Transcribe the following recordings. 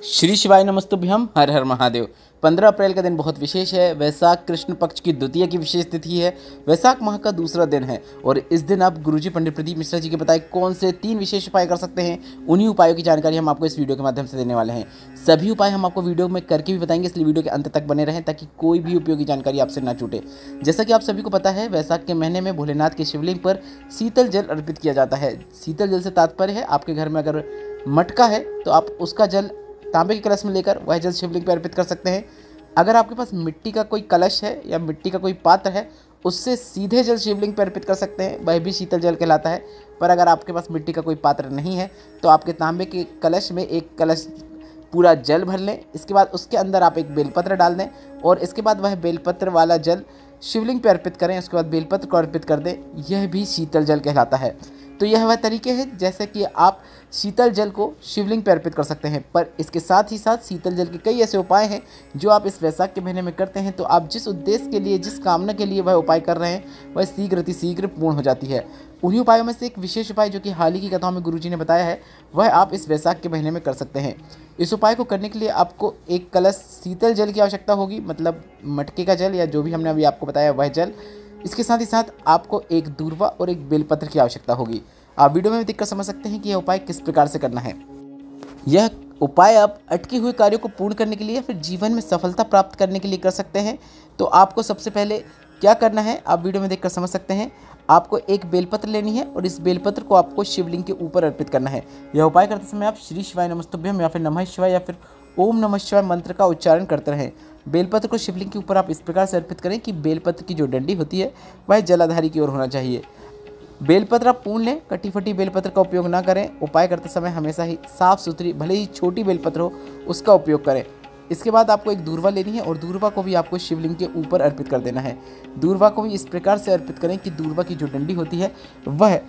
श्री शिवाय नमस्तुभ्यम, हर हर महादेव। 15 अप्रैल का दिन बहुत विशेष है। वैशाख कृष्ण पक्ष की द्वितीय की विशेष तिथि है। वैशाख माह का दूसरा दिन है और इस दिन आप गुरुजी पंडित प्रदीप मिश्रा जी के बताए कौन से 3 विशेष उपाय कर सकते हैं, उन्हीं उपायों की जानकारी हम आपको इस वीडियो के माध्यम से देने वाले हैं। सभी उपाय हम आपको वीडियो में करके भी बताएंगे, इसलिए वीडियो के अंत तक बने रहें ताकि कोई भी उपयोगी जानकारी आपसे ना छूटे। जैसा कि आप सभी को पता है, वैशाख के महीने में भोलेनाथ के शिवलिंग पर शीतल जल अर्पित किया जाता है। शीतल जल से तात्पर्य है, आपके घर में अगर मटका है तो आप उसका जल तांबे के कलश में लेकर वह जल शिवलिंग पर अर्पित कर सकते हैं। अगर आपके पास मिट्टी का कोई कलश है या मिट्टी का कोई पात्र है, उससे सीधे जल शिवलिंग पर अर्पित कर सकते हैं, वह भी शीतल जल कहलाता है। पर अगर आपके पास मिट्टी का कोई पात्र नहीं है तो आपके तांबे के कलश में एक कलश पूरा जल भर लें। इसके बाद उसके अंदर आप एक बेलपत्र डाल दें और इसके बाद वह बेलपत्र वाला जल शिवलिंग पर अर्पित करें। उसके बाद बेलपत्र को अर्पित कर दें, यह भी शीतल जल कहलाता है। तो यह वह तरीके हैं जैसे कि आप शीतल जल को शिवलिंग पर अर्पित कर सकते हैं। पर इसके साथ ही साथ शीतल जल के कई ऐसे उपाय हैं जो आप इस वैशाख के महीने में करते हैं तो आप जिस उद्देश्य के लिए, जिस कामना के लिए वह उपाय कर रहे हैं, वह शीघ्र पूर्ण हो जाती है। उन्हीं उपायों में से एक विशेष उपाय जो कि हाल ही की कथाओं में गुरुजी ने बताया है, वह आप इस वैशाख के महीने में कर सकते हैं। इस उपाय को करने के लिए आपको एक कलश शीतल जल की आवश्यकता होगी, मतलब मटके का जल या जो भी हमने अभी आपको बताया वह जल। इसके साथ ही साथ आपको एक दूर्वा और एक बेलपत्र की आवश्यकता होगी। आप वीडियो में देखकर समझ सकते हैं कि यह उपाय किस प्रकार से करना है। यह उपाय आप अटके हुए कार्यों को पूर्ण करने के लिए या फिर जीवन में सफलता प्राप्त करने के लिए कर सकते हैं। तो आपको सबसे पहले क्या करना है, आप वीडियो में देखकर समझ सकते हैं। आपको एक बेलपत्र लेनी है और इस बेलपत्र को आपको शिवलिंग के ऊपर अर्पित करना है। यह उपाय करते समय आप श्री शिवाय नमस्तुभ्यम या फिर नमः शिवाय या फिर ओम नमः शिवाय मंत्र का उच्चारण करते रहें। बेलपत्र को शिवलिंग के ऊपर आप इस प्रकार से अर्पित करें कि बेलपत्र की जो डंडी होती है वह जलाधारी की ओर होना चाहिए। बेलपत्र आप पूर्ण लें, कटी फटी बेलपत्र का उपयोग ना करें। उपाय करते समय हमेशा ही साफ सुथरी, भले ही छोटी बेलपत्र हो, उसका उपयोग करें। इसके बाद आपको एक दूर्वा लेनी है और दूर्वा को भी आपको शिवलिंग के ऊपर अर्पित कर देना है। दूर्वा को भी इस प्रकार से अर्पित करें कि दूर्वा की जो डंडी होती है वह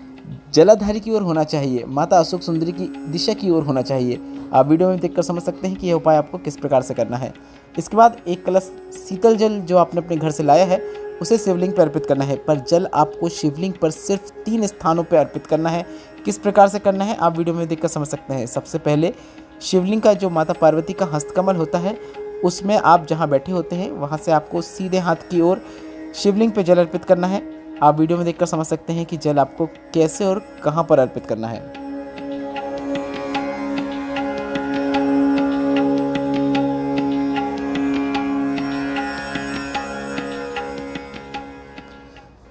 जलाधारी की ओर होना चाहिए, माता अशोक सुंदरी की दिशा की ओर होना चाहिए। आप वीडियो में देखकर समझ सकते हैं कि यह उपाय आपको किस प्रकार से करना है। इसके बाद एक कलश शीतल जल जो आपने अपने घर से लाया है उसे शिवलिंग पर अर्पित करना है। पर जल आपको शिवलिंग पर सिर्फ 3 स्थानों पर अर्पित करना है। किस प्रकार से करना है आप वीडियो में देखकर समझ सकते हैं। सबसे पहले शिवलिंग का जो माता पार्वती का हस्तकमल होता है, उसमें आप जहां बैठे होते हैं वहां से आपको सीधे हाथ की ओर शिवलिंग पर जल अर्पित करना है। आप वीडियो में देखकर समझ सकते हैं कि जल आपको कैसे और कहां पर अर्पित करना है।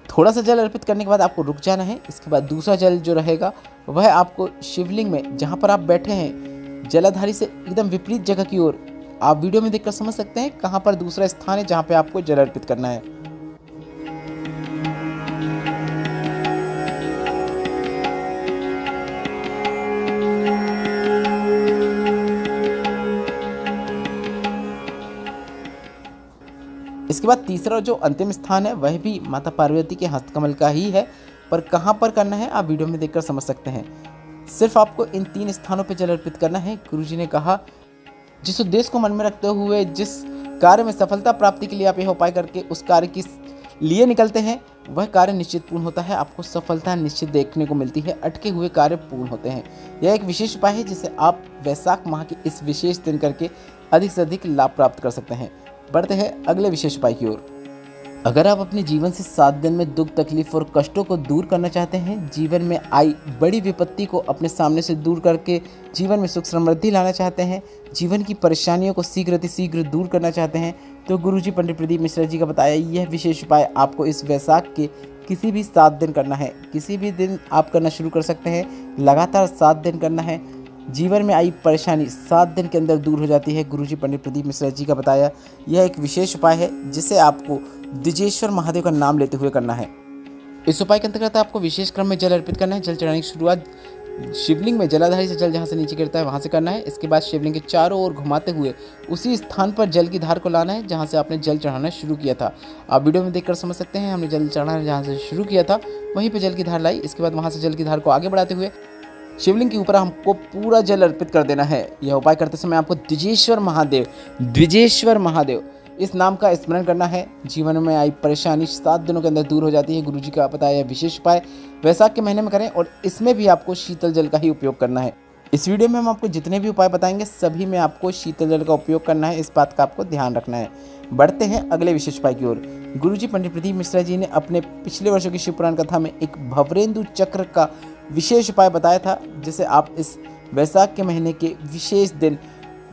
थोड़ा सा जल अर्पित करने के बाद आपको रुक जाना है। इसके बाद दूसरा जल जो रहेगा वह आपको शिवलिंग में जहां पर आप बैठे हैं जलाधारी से एकदम विपरीत जगह की ओर, आप वीडियो में देखकर समझ सकते हैं कहां पर दूसरा स्थान है जहां पे आपको जल अर्पित करना है। इसके बाद तीसरा जो अंतिम स्थान है वह भी माता पार्वती के हस्तकमल का ही है, पर कहां पर करना है आप वीडियो में देखकर समझ सकते हैं। सिर्फ आपको इन 3 स्थानों पर जल अर्पित करना है। गुरुजी ने कहा, जिस उद्देश्य को मन में रखते हुए, जिस कार्य में सफलता प्राप्ति के लिए आप यह उपाय करके उस कार्य के लिए निकलते हैं, वह कार्य निश्चित पूर्ण होता है। आपको सफलता निश्चित देखने को मिलती है, अटके हुए कार्य पूर्ण होते हैं। यह एक विशेष उपाय है जिसे आप वैशाख माह के इस विशेष दिन करके अधिक से अधिक लाभ प्राप्त कर सकते हैं। बढ़ते हैं अगले विशेष उपाय की ओर। अगर आप अपने जीवन से 7 दिन में दुख, तकलीफ और कष्टों को दूर करना चाहते हैं, जीवन में आई बड़ी विपत्ति को अपने सामने से दूर करके जीवन में सुख समृद्धि लाना चाहते हैं, जीवन की परेशानियों को शीघ्र दूर करना चाहते हैं, तो गुरुजी पंडित प्रदीप मिश्रा जी का बताया यह विशेष उपाय आपको इस वैशाख के किसी भी 7 दिन करना है। किसी भी दिन आप करना शुरू कर सकते हैं, लगातार 7 दिन करना है। जीवन में आई परेशानी 7 दिन के अंदर दूर हो जाती है। गुरुजी पंडित प्रदीप मिश्रा जी का बताया यह एक विशेष उपाय है जिसे आपको द्विजेश्वर महादेव का नाम लेते हुए करना है। इस उपाय के अंतर्गत आपको विशेष क्रम में जल अर्पित करना है। जल चढ़ाने की शुरुआत शिवलिंग में जलाधारी से जल जहाँ से नीचे गिरता है वहाँ से करना है। इसके बाद शिवलिंग के चारों ओर घुमाते हुए उसी स्थान पर जल की धार को लाना है जहाँ से आपने जल चढ़ाना शुरू किया था। आप वीडियो में देखकर समझ सकते हैं, हमने जल चढ़ाना जहाँ से शुरू किया था वहीं पर जल की धार लाई। इसके बाद वहाँ से जल की धार को आगे बढ़ाते हुए शिवलिंग के ऊपर हमको पूरा जल अर्पित कर देना है। यह उपाय करते समय आपको द्विजेश्वर महादेव इस नाम का स्मरण करना है। जीवन में आई परेशानी 7 दिनों के अंदर दूर हो जाती है। गुरुजी का बताया विशेष उपाय वैशाख के महीने में करें और इसमें भी आपको शीतल जल का ही उपयोग करना है। इस वीडियो में हम आपको जितने भी उपाय बताएंगे सभी में आपको शीतल जल का उपयोग करना है, इस बात का आपको ध्यान रखना है। बढ़ते हैं अगले विशेष उपाय की ओर। गुरुजी पंडित प्रदीप मिश्रा जी ने अपने पिछले वर्षों की शिव पुराण कथा में एक भवरेंदु चक्र का विशेष उपाय बताया था, जिसे आप इस वैशाख के महीने के विशेष दिन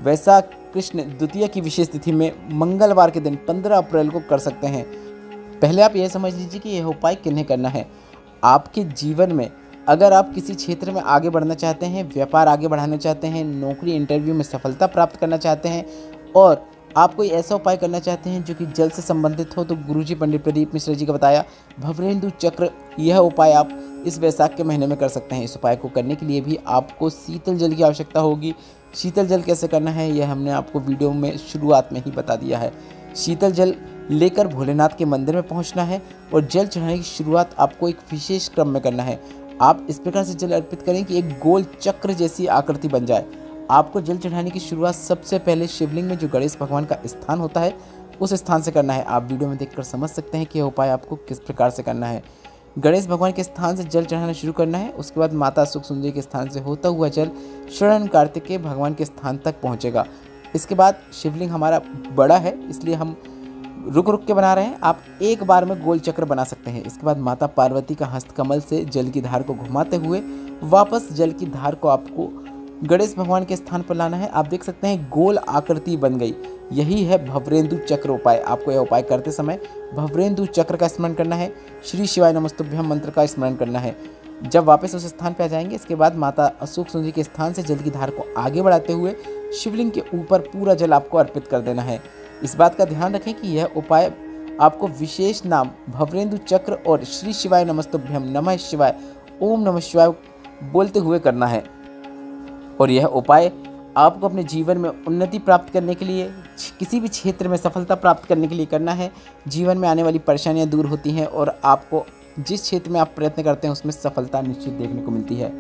वैशाख कृष्ण द्वितीया की विशेष तिथि में मंगलवार के दिन 15 अप्रैल को कर सकते हैं। पहले आप यह समझ लीजिए कि यह उपाय किन्हें करना है। आपके जीवन में अगर आप किसी क्षेत्र में आगे बढ़ना चाहते हैं, व्यापार आगे बढ़ाना चाहते हैं, नौकरी इंटरव्यू में सफलता प्राप्त करना चाहते हैं और आप कोई ऐसा उपाय करना चाहते हैं जो कि जल से संबंधित हो, तो गुरुजी पंडित प्रदीप मिश्रा जी का बताया भवरेंदु चक्र, यह उपाय आप इस वैशाख के महीने में कर सकते हैं। इस उपाय को करने के लिए भी आपको शीतल जल की आवश्यकता होगी। शीतल जल कैसे करना है यह हमने आपको वीडियो में शुरुआत में ही बता दिया है। शीतल जल लेकर भोलेनाथ के मंदिर में पहुंचना है और जल चढ़ाने की शुरुआत आपको एक विशेष क्रम में करना है। आप इस प्रकार से जल अर्पित करें कि एक गोल चक्र जैसी आकृति बन जाए। आपको जल चढ़ाने की शुरुआत सबसे पहले शिवलिंग में जो गणेश भगवान का स्थान होता है उस स्थान से करना है। आप वीडियो में देखकर समझ सकते हैं कि यह उपाय आपको किस प्रकार से करना है। गणेश भगवान के स्थान से जल चढ़ाना शुरू करना है। उसके बाद माता सुख सुंदरी के स्थान से होता हुआ जल शरण कार्तिकेय भगवान के स्थान तक पहुंचेगा। इसके बाद शिवलिंग हमारा बड़ा है इसलिए हम रुक रुक के बना रहे हैं, आप एक बार में गोल चक्र बना सकते हैं। इसके बाद माता पार्वती का हस्तकमल से जल की धार को घुमाते हुए वापस जल की धार को आपको गणेश भगवान के स्थान पर लाना है। आप देख सकते हैं गोल आकृति बन गई। यही है भवरेंदु चक्र उपाय। आपको यह उपाय करते समय भवरेंदु चक्र का स्मरण करना है, श्री शिवाय नमस्तुभ्यम मंत्र का स्मरण करना है। जब वापस उस स्थान पर आ जाएंगे इसके बाद माता अशोक सुंदरी के स्थान से जल की धार को आगे बढ़ाते हुए शिवलिंग के ऊपर पूरा जल आपको अर्पित कर देना है। इस बात का ध्यान रखें कि यह उपाय आपको विशेष नाम भवरेंदु चक्र और श्री शिवाय नमस्तुभ्यम नमः शिवाय ओम नमः शिवाय बोलते हुए करना है। और यह उपाय आपको अपने जीवन में उन्नति प्राप्त करने के लिए, किसी भी क्षेत्र में सफलता प्राप्त करने के लिए करना है। जीवन में आने वाली परेशानियां दूर होती हैं और आपको जिस क्षेत्र में आप प्रयत्न करते हैं उसमें सफलता निश्चित देखने को मिलती है।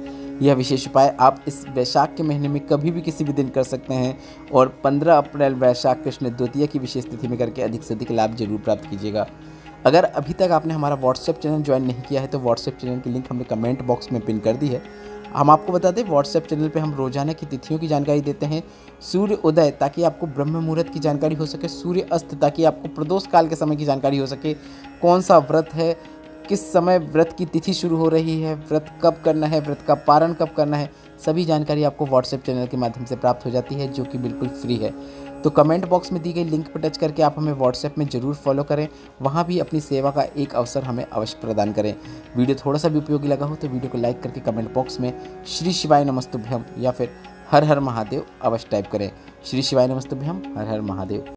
यह विशेष उपाय आप इस वैशाख के महीने में कभी भी किसी भी दिन कर सकते हैं और 15 अप्रैल वैशाख कृष्ण द्वितीया की विशेष तिथि में करके अधिक से अधिक लाभ जरूर प्राप्त कीजिएगा। अगर अभी तक आपने हमारा व्हाट्सएप चैनल ज्वाइन नहीं किया है तो व्हाट्सएप चैनल की लिंक हमने कमेंट बॉक्स में पिन कर दी है। हम आपको बता दें व्हाट्सएप चैनल पे हम रोजाना की तिथियों की जानकारी देते हैं। सूर्य उदय ताकि आपको ब्रह्म मुहूर्त की जानकारी हो सके, सूर्य अस्त ताकि आपको प्रदोष काल के समय की जानकारी हो सके, कौन सा व्रत है, किस समय व्रत की तिथि शुरू हो रही है, व्रत कब करना है, व्रत का पारण कब करना है, सभी जानकारी आपको व्हाट्सएप चैनल के माध्यम से प्राप्त हो जाती है जो कि बिल्कुल फ्री है। तो कमेंट बॉक्स में दी गई लिंक पर टच करके आप हमें व्हाट्सएप में ज़रूर फॉलो करें, वहाँ भी अपनी सेवा का एक अवसर हमें अवश्य प्रदान करें। वीडियो थोड़ा सा भी उपयोगी लगा हो तो वीडियो को लाइक करके कमेंट बॉक्स में श्री शिवाय नमस्तुभ्यम या फिर हर हर महादेव अवश्य टाइप करें। श्री शिवाय नमस्तुभ्यम, हर हर महादेव।